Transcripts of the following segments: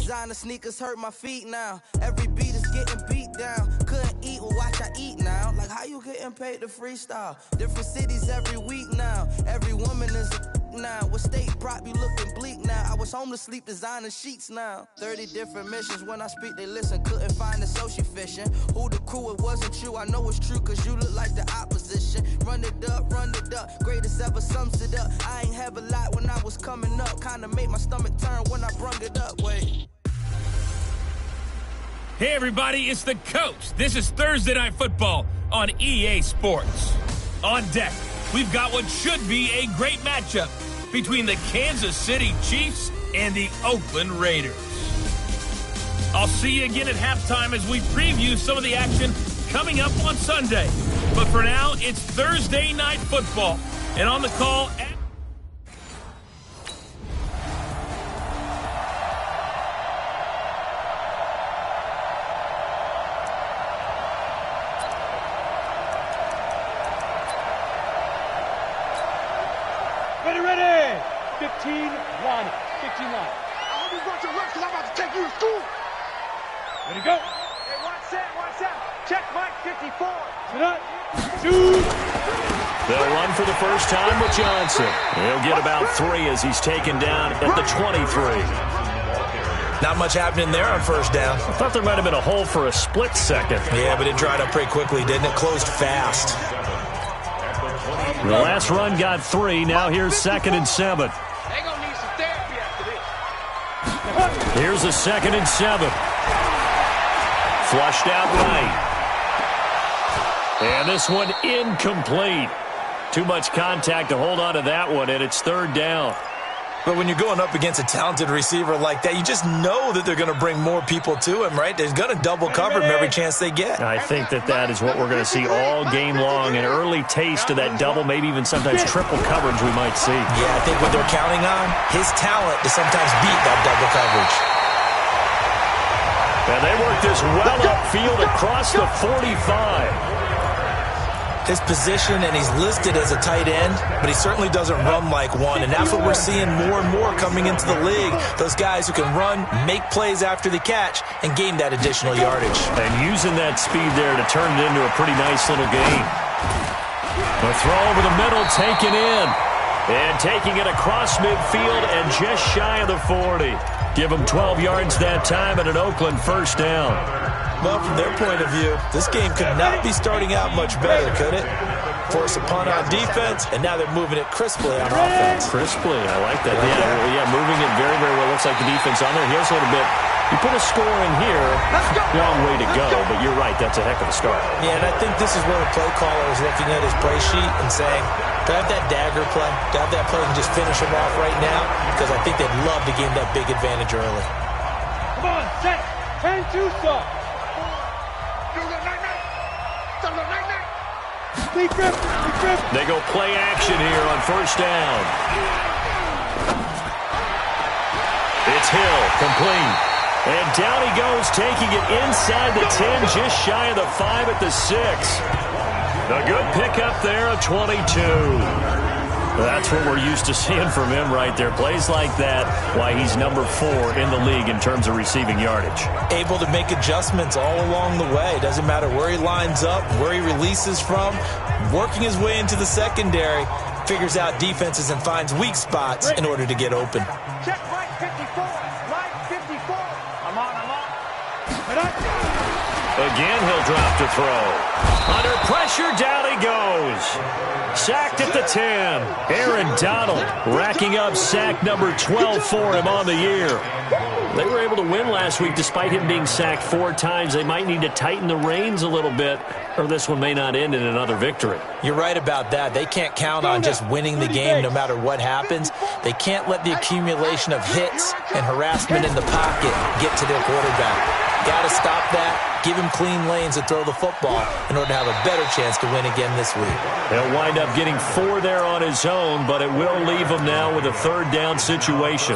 Designer sneakers hurt my feet now. Every beat is getting beat down. Couldn't eat, well watch I eat now. Like how you getting paid to freestyle? Different cities every week now. Every woman is a now. With state prop, you looking bleak now. I was home to sleep, designer sheets now. 30 different missions. When I speak, they listen. Couldn't find the social fishing. Who the crew, it wasn't you. I know it's true, cause you look like the opposition. Run it up, greatest ever sums it up. I ain't have a lot when I was coming up. Kinda made my stomach turn when I brung it up. Wait. Hey everybody, it's the coach. This is Thursday Night Football on EA Sports. On deck, we've got what should be a great matchup between the Kansas City Chiefs and the Oakland Raiders. I'll see you again at halftime as we preview some of the action coming up on Sunday. But for now, it's Thursday Night Football. And on the call... Ready! 15 line. 15 line. I hope you brought your reps because I'm about to take you to school. Ready, go. Hey, watch out. Check Mike 54. Sit up. Shoot. They'll run for the first time with Johnson. He'll get about 3 as he's taken down at the 23. Not much happening there on first down. I thought there might have been a hole for a split second. Yeah, but it dried up pretty quickly, didn't it? Closed fast. The last run got 3. Now here's 2nd and 7. They're going to need some therapy after this. Here's a 2nd and 7. Flushed out right. And this one incomplete. Too much contact to hold on to that one, and it's 3rd down. But when you're going up against a talented receiver like that, you just know that they're going to bring more people to him, right? They're going to double cover him every chance they get. I think that is what we're going to see all game long. An early taste of that double, maybe even sometimes triple coverage we might see. Yeah, I think what they're counting on, his talent to sometimes beat that double coverage. And they work this well upfield across the 45. His position, and he's listed as a tight end, but he certainly doesn't run like one, and that's what we're seeing more and more coming into the league. Those guys who can run, make plays after the catch, and gain that additional yardage. And using that speed there to turn it into a pretty nice little gain. The throw over the middle, taken in. And taking it across midfield and just shy of the 40. Give them 12 yards that time and an Oakland first down. Well, from their point of view, this game could not be starting out much better, could it? Force a punt on defense, and now they're moving it crisply on offense. Crisply, I like that. Yeah, moving it very, very well. Looks like the defense on there. Here's a little bit. You put a score in here, long way to go, but you're right, that's a heck of a start. Yeah, and I think this is where the play caller is looking at his play sheet and saying, do I have that dagger play? Do I have that play and just finish him off right now? Because I think they'd love to gain that big advantage early. Come on, set. 10-2 stop. They go play action here on first down. It's Hill, complete. And down he goes, taking it inside the 10, just shy of the 5 at the 6. A good pickup there, a 22. That's what we're used to seeing from him right there. Plays like that, why he's number 4 in the league in terms of receiving yardage. Able to make adjustments all along the way. Doesn't matter where he lines up, where he releases from. Working his way into the secondary, figures out defenses and finds weak spots in order to get open. Check Mike 54. Mike 54. I'm on. Again, he'll drop to throw. Under pressure, down he goes. Sacked at the 10. Aaron Donald racking up sack number 12 for him on the year. They were able to win last week despite him being sacked 4 times. They might need to tighten the reins a little bit, or this one may not end in another victory. You're right about that. They can't count on just winning the game no matter what happens. They can't let the accumulation of hits and harassment in the pocket get to their quarterback. Got to stop that, give him clean lanes to throw the football in order to have a better chance to win again this week. He'll wind up getting 4 there on his own, but it will leave him now with a 3rd down situation.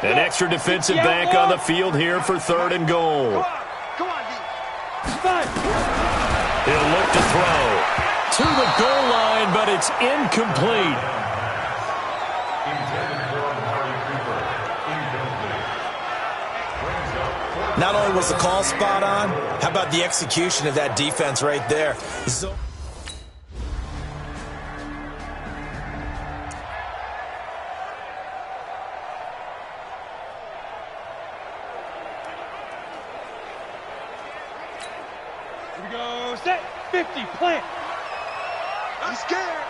An extra defensive back on the field here for 3rd and goal. Come on, D. 5. He'll look to throw. To the goal line, but it's incomplete. Not only was the call spot on, how about the execution of that defense right there? So Here we go. Set. 50. Plant. I'm scared.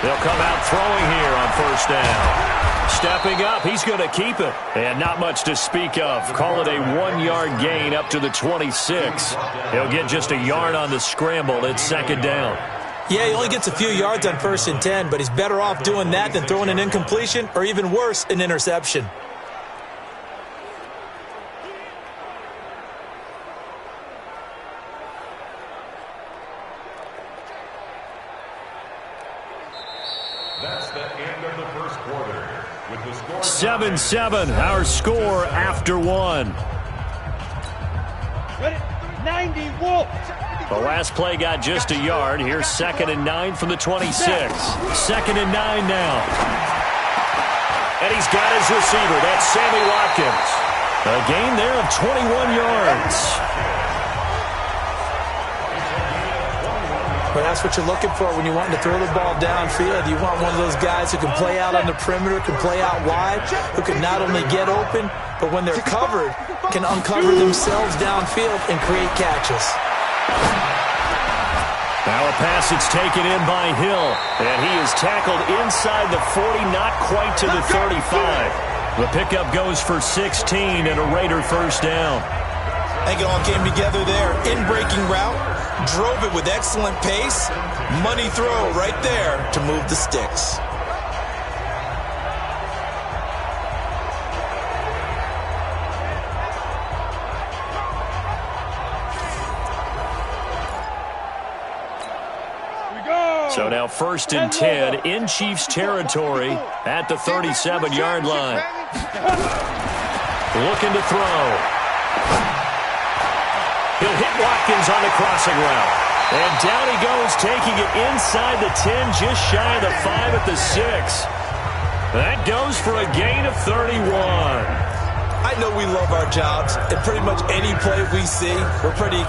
They'll come out throwing here on first down. Stepping up, he's going to keep it. And not much to speak of. Call it a 1-yard gain up to the 26. He'll get just a yard on the scramble. It's second down. yeah, he only gets a few yards on 1st and 10, but he's better off doing that than throwing an incompletion or even worse, an interception. That's the end of the first quarter. With the score 7-7, our score after one. Ready. 90. Wolf. The last play got just a yard. Here's 2nd and 9 from the 26. 2nd and 9 now. And he's got his receiver. That's Sammy Watkins. A gain there of 21 yards. Well, that's what you're looking for when you're wanting to throw the ball downfield. You want one of those guys who can play out on the perimeter, can play out wide, who can not only get open, but when they're covered, can uncover themselves downfield and create catches. Now a pass that's taken in by Hill, and he is tackled inside the 40, not quite to the 35. The pickup goes for 16 and a Raider first down. I think it all came together there. In-breaking route, drove it with excellent pace. Money throw right there to move the sticks. So now 1st and 10 in Chiefs territory at the 37-yard line. Looking to throw. He'll hit Watkins on the crossing route. And down he goes, taking it inside the 10, just shy of the 5 at the 6. That goes for a gain of 31. I know we love our jobs, and pretty much any play we see, we're pretty,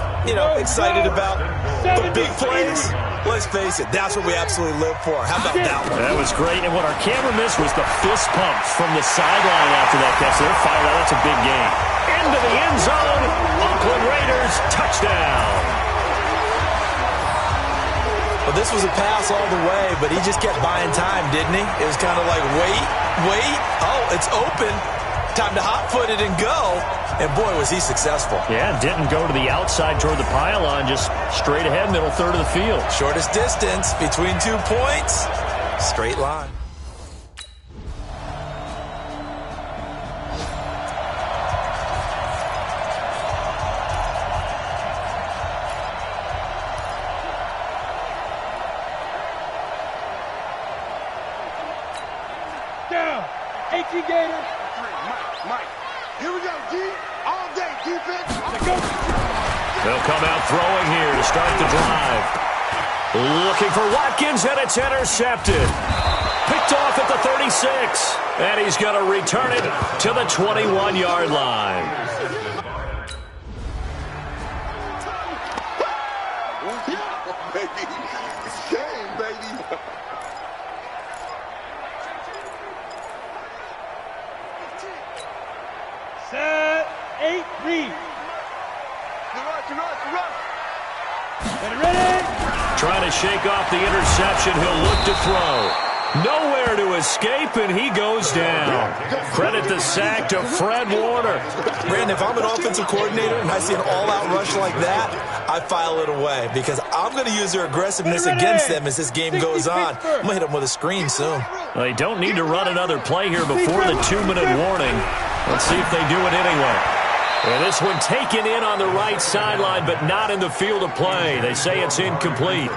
excited about. But big plays, let's face it, that's what we absolutely live for. How about that one? That was great, and what our camera missed was the fist pump from the sideline after that catch. They're fired out. That's a big game. Into the end zone. Oakland Raiders, touchdown. Well, this was a pass all the way, but he just kept buying time, didn't he? It was kind of like, wait. Oh, it's open. Time to hot-foot it and go. And, boy, was he successful. Yeah, didn't go to the outside toward the pylon, just straight ahead, middle third of the field. Shortest distance between 2 points. Straight line. Down. 18 Gators. Mike. Here we go, D. All day, defense. Let's go. They'll come out throwing here to start the drive. Looking for Watkins, and it's intercepted. Picked off at the 36. And he's going to return it to the 21-yard line. Baby. It's game, baby. Set. 8. Read. Get it ready. Trying to shake off the interception. He'll look to throw. Nowhere to escape, and he goes down. Credit the sack to Fred Warner. Brandon, if I'm an offensive coordinator and I see an all-out rush like that, I file it away because I'm going to use their aggressiveness against them as this game goes on. I'm going to hit them with a screen soon. Well, they don't need to run another play here before the 2-minute warning. Let's see if they do it anyway. And this one taken in on the right sideline, but not in the field of play. They say it's incomplete.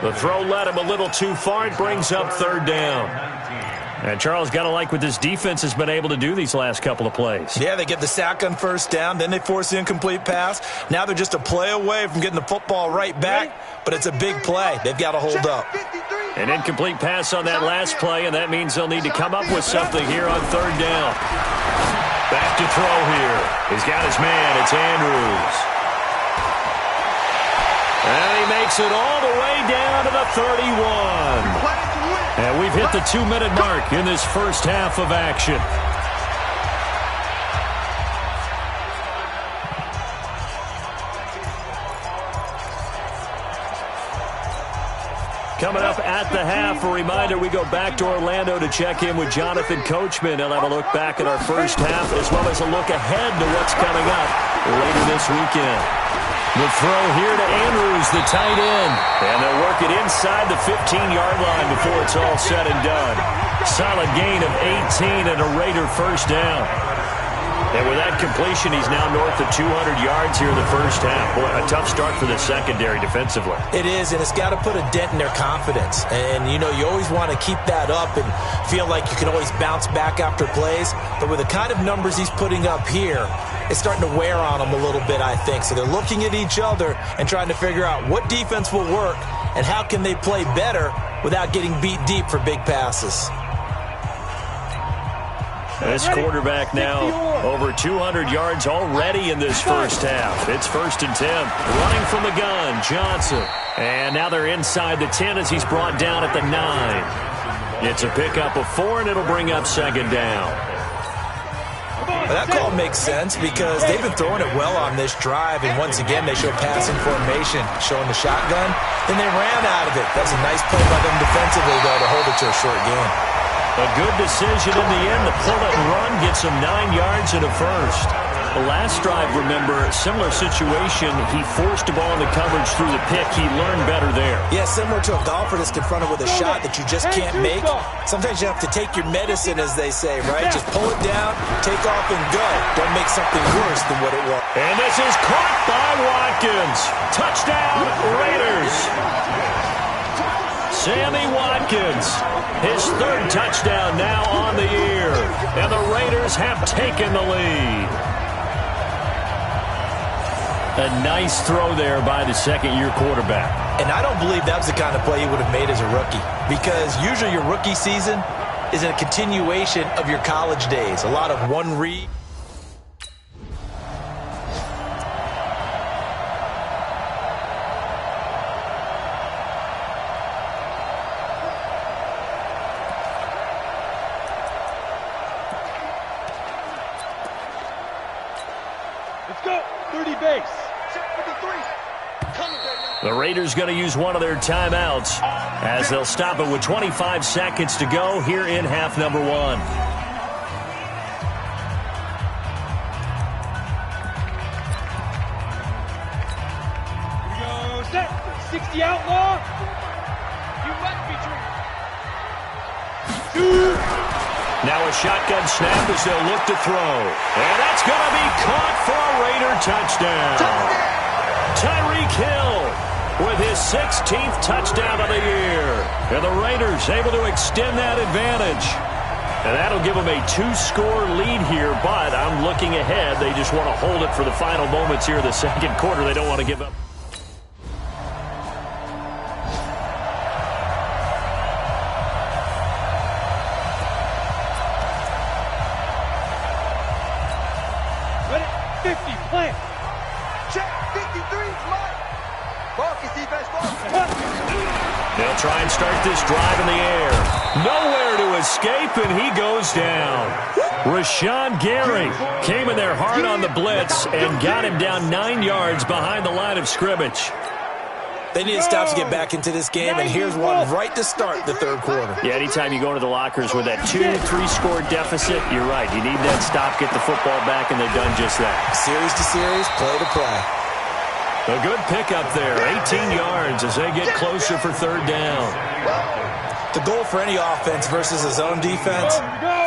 The throw led him a little too far. It brings up third down. And Charles, got to like what this defense has been able to do these last couple of plays. Yeah, they get the sack on first down, then they force the incomplete pass. Now they're just a play away from getting the football right back, but it's a big play. They've got to hold up. An incomplete pass on that last play, and that means they'll need to come up with something here on third down. Back to throw here. He's got his man. It's Andrews. And he makes it all the way down to the 31. And we've hit the 2-minute mark in this first half of action. Coming up at the half, a reminder, we go back to Orlando to check in with Jonathan Coachman. He'll have a look back at our first half as well as a look ahead to what's coming up later this weekend. The throw here to Andrews, the tight end. And they'll work it inside the 15-yard line before it's all said and done. Solid gain of 18 and a Raider first down. And with that completion, he's now north of 200 yards here in the first half. Boy, a tough start for the secondary defensively. It is, and it's got to put a dent in their confidence. And, you know, you always want to keep that up and feel like you can always bounce back after plays. But with the kind of numbers he's putting up here, it's starting to wear on them a little bit, I think. So they're looking at each other and trying to figure out what defense will work and how can they play better without getting beat deep for big passes. This quarterback now over 200 yards already in this first half. It's 1st and 10. Running from the gun, Johnson. And now they're inside the 10 as he's brought down at the 9. It's a pickup of 4, and it'll bring up 2nd down. Well, that call makes sense because they've been throwing it well on this drive, and once again they show passing formation, showing the shotgun. Then they ran out of it. That's a nice play by them defensively, though, to hold it to a short game. A good decision in the end to pull it and run, gets him 9 yards and a first. The last drive, remember, similar situation. He forced the ball in the coverage through the pick. He learned better there. Yeah, similar to a golfer that's confronted with a shot that you just can't make. Sometimes you have to take your medicine, as they say, right? Just pull it down, take off, and go. Don't make something worse than what it was. And this is caught by Watkins. Touchdown, Raiders. Sammy Watkins, his 3rd touchdown now on the year. And the Raiders have taken the lead. A nice throw there by the second-year quarterback. And I don't believe that was the kind of play he would have made as a rookie. Because usually your rookie season is a continuation of your college days. A lot of one read. Let's go. 30 base. The Raiders going to use one of their timeouts as they'll stop it with 25 seconds to go here in half number 1. Here we go. Set. 60 outlaw. You must be dreaming. Now a shotgun snap as they'll look to throw. And that's going to be caught for a Raider touchdown. Tyreek Hill with his 16th touchdown of the year. And the Raiders able to extend that advantage. And that'll give them a 2-score lead here, but I'm looking ahead. They just want to hold it for the final moments here in the second quarter. They don't want to give up. Ready? 50, plant. Check, 53's mine. Focus, defense, focus. They'll try and start this drive in the air. Nowhere to escape, and he goes down. Rashawn Gary came in there hard on the blitz and got him down 9 yards behind the line of scrimmage. They need to stop to get back into this game, and here's one right to start the third quarter. Yeah, anytime you go into the lockers with that 2-3-score deficit, you're right. You need that stop, get the football back, and they've done just that. Series to series, play to play. A good pickup there, 18 yards as they get closer for third down. The goal for any offense versus his own defense,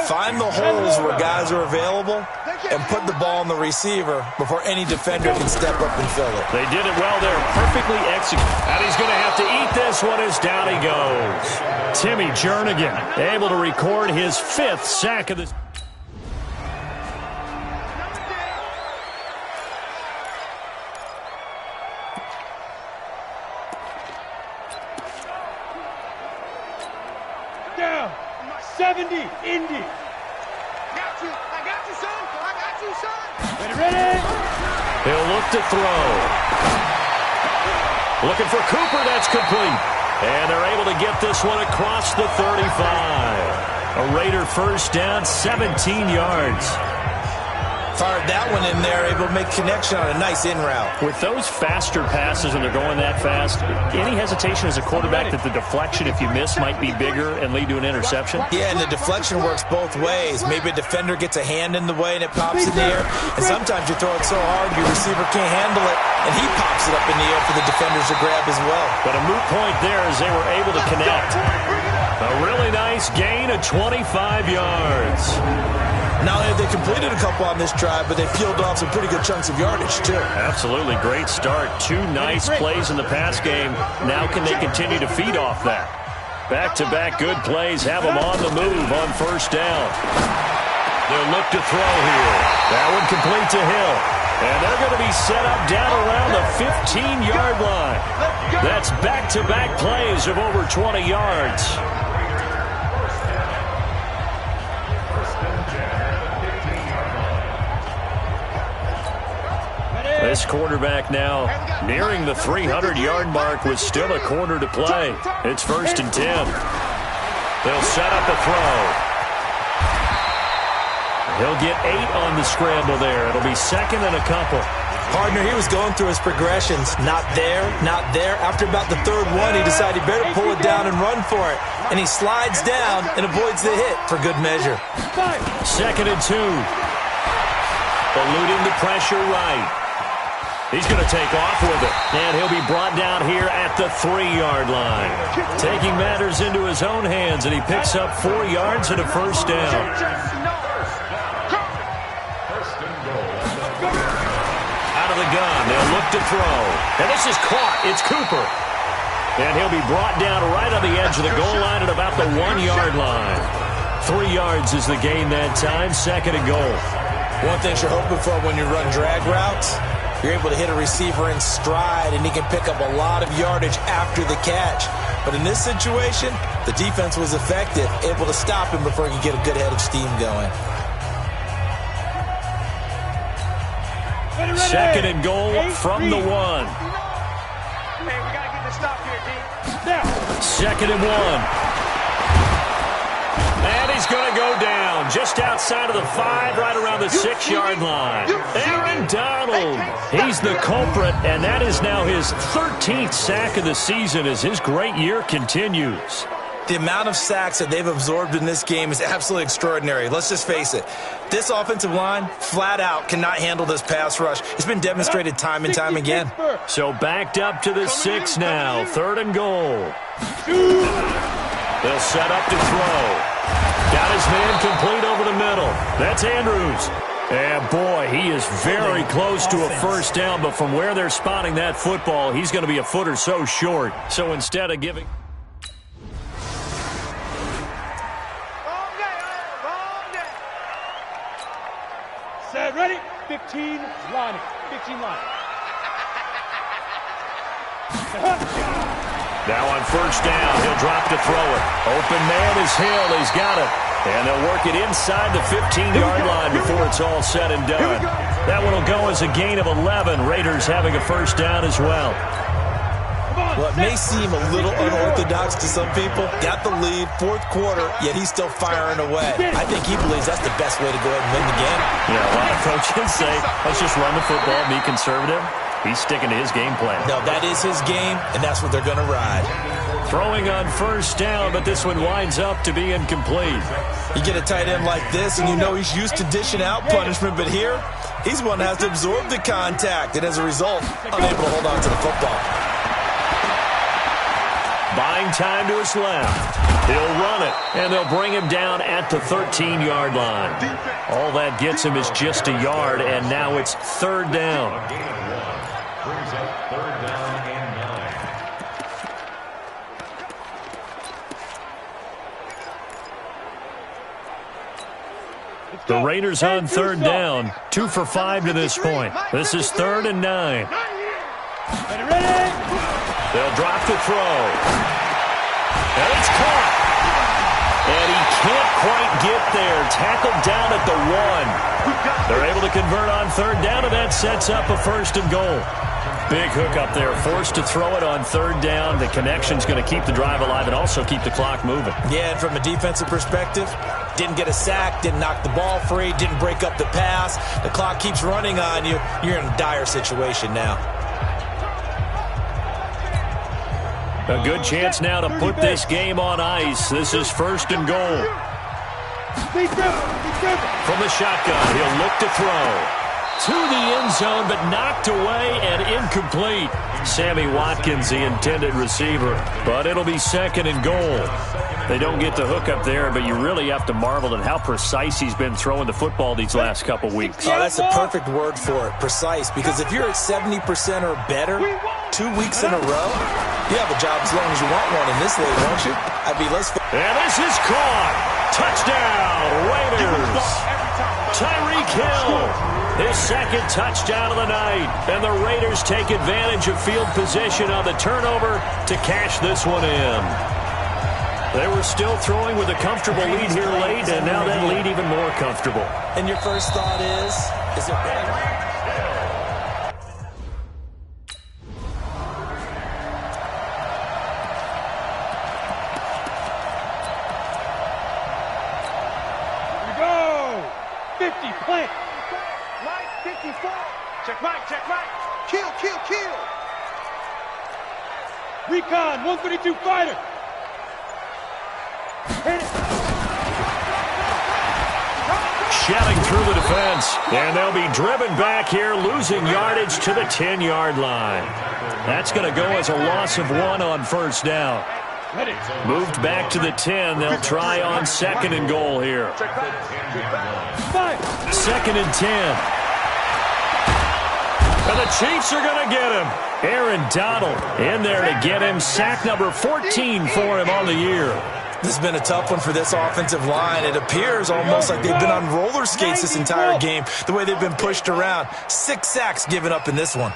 find the holes where guys are available and put the ball on the receiver before any defender can step up and fill it. They did it well there, perfectly executed. And he's going to have to eat this one as down he goes. Timmy Jernigan able to record his 5th sack of the... Down. 70, Indy. I got you, son. I got you, son. Ready? He'll look to throw. Looking for Cooper, that's complete. And they're able to get this one across the 35. A Raider first down, 17 yards. Fired that one in there, able to make connection on a nice in route. With those faster passes when they're going that fast, any hesitation as a quarterback that the deflection, if you miss, might be bigger and lead to an interception? Yeah, and the deflection works both ways. Maybe a defender gets a hand in the way and it pops in the air. And sometimes you throw it so hard your receiver can't handle it, and he pops it up in the air for the defenders to grab as well. But a moot point there as they were able to connect. A really nice gain of 25 yards. Not only have they completed a couple on this drive, but they peeled off some pretty good chunks of yardage, too. Absolutely. Great start. 2 nice plays in the pass game. Now can they continue to feed off that? Back-to-back good plays have them on the move on first down. They'll look to throw here. That one complete to Hill. And they're going to be set up down around the 15-yard line. That's back-to-back plays of over 20 yards. This quarterback now nearing the 300-yard mark with still a quarter to play. It's 1st and 10. They'll set up a throw. He'll get 8 on the scramble there. It'll be 2nd and a couple. Partner, he was going through his progressions. Not there, not there. After about the 3rd one, he decided he better pull it down and run for it. And he slides down and avoids the hit for good measure. 2nd and 2. Eluding the pressure right. He's going to take off with it, and he'll be brought down here at the 3-yard line. Taking matters into his own hands, and he picks up 4 yards and a first down. Out of the gun, they'll look to throw. And this is caught. It's Cooper. And he'll be brought down right on the edge of the goal line at about the 1-yard line. 3 yards is the gain that time, 2nd and goal. One thing you're hoping for when you run drag routes, you're able to hit a receiver in stride, and he can pick up a lot of yardage after the catch. But in this situation, the defense was effective, able to stop him before he could get a good head of steam going. 2nd and goal from the 1. Man, we got to get this stop here, D. 2nd and 1. And he's going to go down just outside of the 5, right around the 6-yard line. Aaron Donald, he's the culprit, and that is now his 13th sack of the season as his great year continues. The amount of sacks that they've absorbed in this game is absolutely extraordinary. Let's just face it. This offensive line, flat out, cannot handle this pass rush. It's been demonstrated time and time again. So backed up to the 6 now, 3rd and goal. They'll set up to throw. Got his man complete over the middle. That's Andrews. And boy, he is very close to a first down, but from where they're spotting that football, he's going to be a foot or so short. So instead of giving... Set, ready? 15, line it. 15, line it. Now on first down, he'll drop to throw it. Open man is Hill. He's got it. And they'll work it inside the 15-yard line before it's all said and done. That one will go as a gain of 11. Raiders having a first down as well. Well, it may seem a little unorthodox to some people. Got the lead, 4th quarter, yet he's still firing away. I think he believes that's the best way to go ahead and win the game. Yeah, a lot of coaches say, let's just run the football, be conservative. He's sticking to his game plan. No, that is his game, and that's what they're going to ride. Throwing on first down, but this one winds up to be incomplete. You get a tight end like this, and you know he's used to dishing out punishment, but here, he's one that has to absorb the contact, and as a result, unable to hold on to the football. Buying time to his left. He'll run it, and they'll bring him down at the 13-yard line. All that gets him is just a yard, and now it's third down. A gain of 1 brings up third down and 9. The Raiders on third down, 2 for 5 to this point. This is 3rd and 9. They'll drop the throw. And it's caught. And he can't quite get there. Tackled down at the 1. They're able to convert on third down, and that sets up a 1st and goal. Big hook up there. Forced to throw it on third down. The connection's going to keep the drive alive and also keep the clock moving. Yeah, and from a defensive perspective, didn't get a sack, didn't knock the ball free, didn't break up the pass. The clock keeps running on you. You're in a dire situation now. A good chance now to put this game on ice. This is 1st and goal. From the shotgun, he'll look to throw. To the end zone, but knocked away and incomplete. Sammy Watkins, the intended receiver. But it'll be 2nd and goal. They don't get the hook up there, but you really have to marvel at how precise he's been throwing the football these last couple weeks. Oh, that's a perfect word for it, precise. Because if you're at 70% or better 2 weeks in a row, you have a job as long as you want one in this league, won't you? I'd be less. And this is caught. Touchdown, Raiders. Tyreek Hill, his 2nd touchdown of the night. And the Raiders take advantage of field position on the turnover to cash this one in. They were still throwing with a comfortable lead here late, and now that lead even more comfortable. And your first thought is it better? Plant. Right, 54. Check right, check right. Kill, kill, kill. Recon, 132 fighter. Hit it. Shouting through the defense, and they'll be driven back here, losing yardage to the 10-yard line. That's going to go as a loss of 1 on 1st down. Moved back to the 10. They'll try on 2nd and goal here. 2nd and 10. And the Chiefs are going to get him. Aaron Donald in there to get him. Sack number 14 for him on the year. This has been a tough one for this offensive line. It appears almost like they've been on roller skates this entire game, the way they've been pushed around. 6 sacks given up in this one.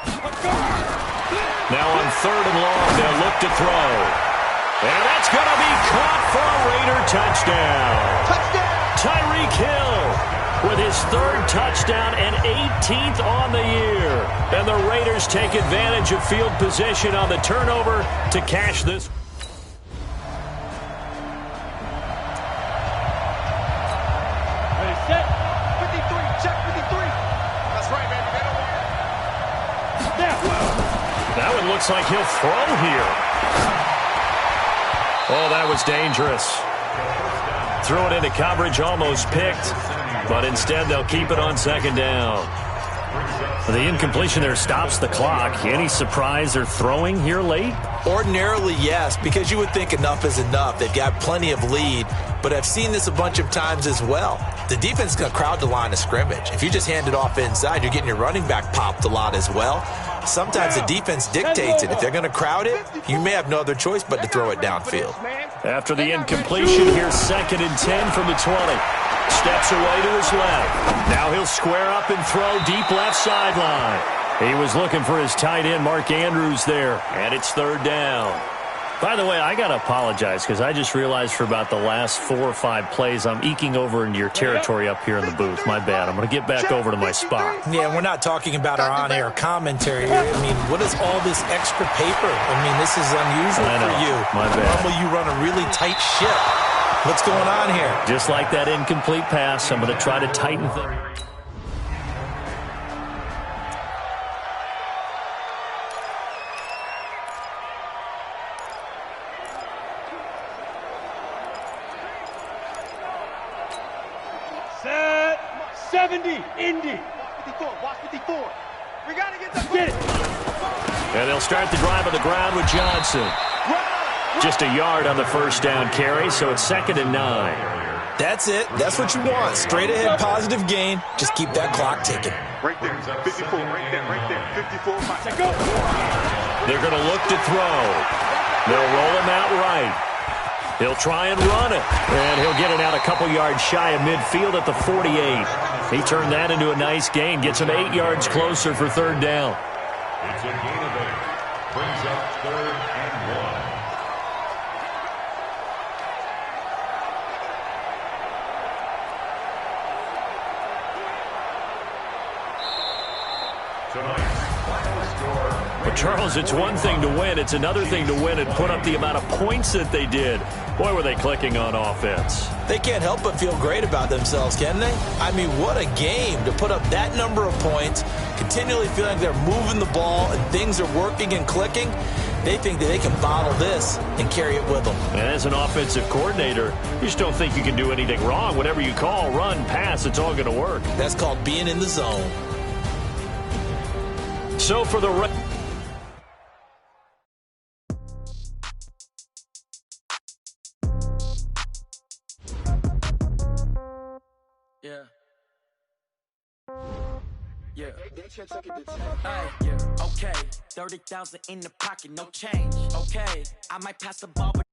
Now on 3rd and long, they'll look to throw. And that's going to be caught for a Raider touchdown. Tyreek Hill with his 3rd touchdown and 18th on the year. And the Raiders take advantage of field position on the turnover to cash this. Ready, set. 53, check 53. That's right, baby. Now. That one looks like he'll throw here. Oh, that was dangerous. Threw it into coverage, almost picked. But instead, they'll keep it on 2nd down. The incompletion there stops the clock. Any surprise they're throwing here late? Ordinarily, yes, because you would think enough is enough. They've got plenty of lead, but I've seen this a bunch of times as well. The defense is going to crowd the line of scrimmage. If you just hand it off inside, you're getting your running back popped a lot as well. Sometimes the defense dictates it. If they're going to crowd it, you may have no other choice but to throw it downfield. After the incompletion, here's 2nd and 10 from the 20. Steps away to his left. Now he'll square up and throw deep left sideline. He was looking for his tight end, Mark Andrews, there. And it's 3rd down. By the way, I got to apologize because I just realized for about the last 4 or 5 plays, I'm eking over into your territory up here in the booth. My bad. I'm going to get back over to my spot. Yeah, we're not talking about our on-air commentary here. I mean, what is all this extra paper? I mean, this is unusual for you. My bad. Normally you run a really tight ship. What's going on here? Just like that incomplete pass, I'm going to try to tighten things. Set. 70. Indy. Watch 54. We got to get the get it. And they'll start the drive on the ground with Johnson. Just a yard on the first down carry, so it's 2nd and 9. That's it. That's what you want. Straight ahead, positive gain. Just keep that clock ticking. Right there, 54, right there, 54. Go. They're going to look to throw. They'll roll him out right. He'll try and run it. And he'll get it out a couple yards shy of midfield at the 48. He turned that into a nice gain. Gets him 8 yards closer for 3rd down. It's a gain of 8. Brings up 3rd and 1. But Charles, it's one thing to win. It's another thing to win and put up the amount of points that they did. Boy, were they clicking on offense. They can't help but feel great about themselves, can they? I mean, what a game to put up that number of points, continually feeling like they're moving the ball and things are working and clicking. They think that they can bottle this and carry it with them. And as an offensive coordinator, you just don't think you can do anything wrong. Whatever you call, run, pass, it's all going to work. That's called being in the zone. So for the Yeah. Okay. 30,000 in the pocket, no change. Okay. I might pass the ball, but